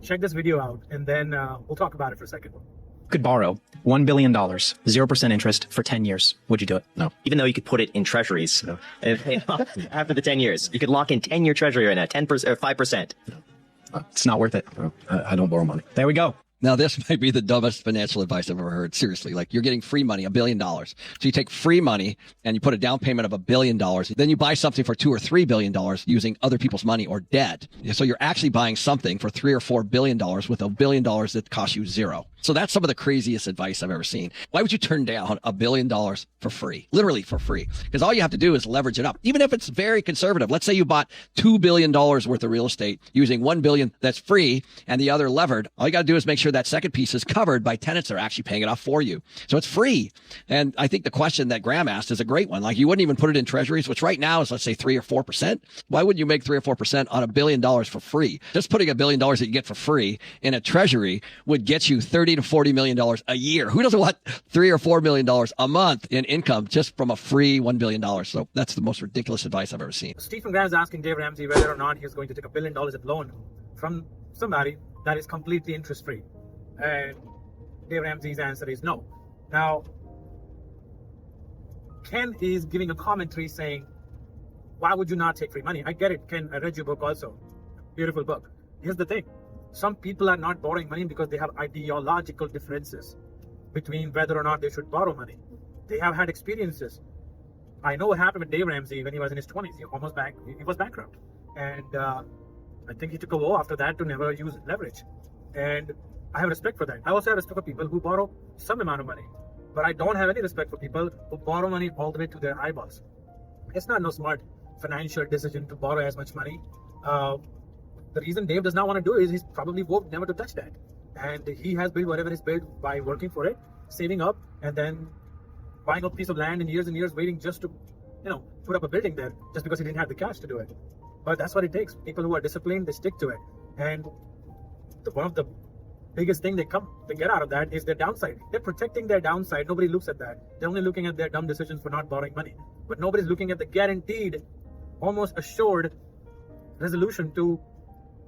check this video out, and then we'll talk about it for a second. Could borrow $1 billion, 0% interest for 10 years. Would you do it? No. Even though you could put it in treasuries and pay off after the 10 years. You could lock in 10-year treasury right now, 10% or 5%. It's not worth it. I don't borrow money. There we go. Now, this might be the dumbest financial advice I've ever heard. Seriously, like you're getting free money, $1 billion. So you take free money and you put a down payment of $1 billion. Then you buy something for $2 or $3 billion using other people's money or debt. So you're actually buying something for $3 or $4 billion with $1 billion that costs you zero. So that's some of the craziest advice I've ever seen. Why would you turn down $1 billion for free? Literally for free. Because all you have to do is leverage it up. Even if it's very conservative. Let's say you bought $2 billion worth of real estate using $1 billion that's free and the other levered. All you got to do is make sure that second piece is covered by tenants that are actually paying it off for you. So it's free. And I think the question that Graham asked is a great one. Like you wouldn't even put it in treasuries, which right now is, let's say, 3 or 4%. Why wouldn't you make 3 or 4% on $1 billion for free? Just putting $1 billion that you get for free in a treasury would get you 30 to $40 million a year. Who doesn't want $3 or $4 million a month in income just from a free $1 billion? So that's the most ridiculous advice I've ever seen. Stephen Graham is asking Dave Ramsey whether or not he's going to take $1 billion of loan from somebody that is completely interest free. And Dave Ramsey's answer is no. Now, Ken is giving a commentary saying, why would you not take free money? I get it, Ken. I read your book also. Beautiful book. Here's the thing. Some people are not borrowing money because they have ideological differences between whether or not they should borrow money. They have had experiences. I know what happened with Dave Ramsey when he was in his 20s. He was bankrupt. And I think he took a vow after that to never use leverage. And I have respect for that. I also have respect for people who borrow some amount of money. But I don't have any respect for people who borrow money all the way to their eyeballs. It's not no smart financial decision to borrow as much money. The reason Dave does not want to do it is he's probably vowed never to touch that. And he has built whatever he's built by working for it, saving up, and then buying a piece of land in years and years, waiting just to, put up a building there, just because he didn't have the cash to do it. But that's what it takes. People who are disciplined, they stick to it. And one of the biggest thing they get out of that is their downside. They're protecting their downside. Nobody looks at that. They're only looking at their dumb decisions for not borrowing money. But nobody's looking at the guaranteed, almost assured resolution to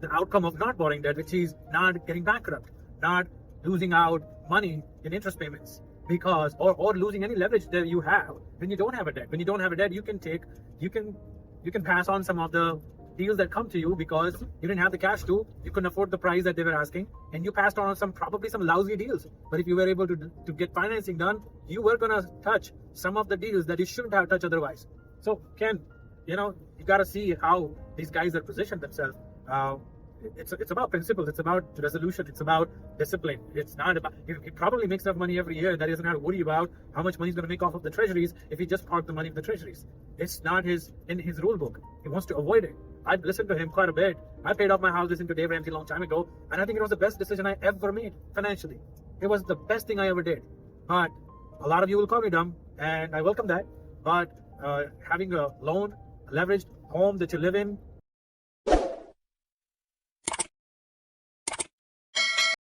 the outcome of not borrowing debt, which is not getting bankrupt, not losing out money in interest payments, because or losing any leverage that you have when you don't have a debt. When you don't have a debt, you can pass on some of the deals that come to you because you didn't have the cash to, you couldn't afford the price that they were asking, and you passed on probably some lousy deals. But if you were able to get financing done, you were gonna touch some of the deals that you shouldn't have touched otherwise. So Ken, you gotta see how these guys are positioned themselves. It's about principles. It's about resolution. It's about discipline. It's not about. He probably makes enough money every year that he doesn't have to worry about how much money he's going to make off of the treasuries if he just parked the money in the treasuries. It's not in his rule book. He wants to avoid it. I've listened to him quite a bit. I paid off my house listening to Dave Ramsey a long time ago, and I think it was the best decision I ever made financially. It was the best thing I ever did. But a lot of you will call me dumb, and I welcome that. But having a loan, a leveraged home that you live in,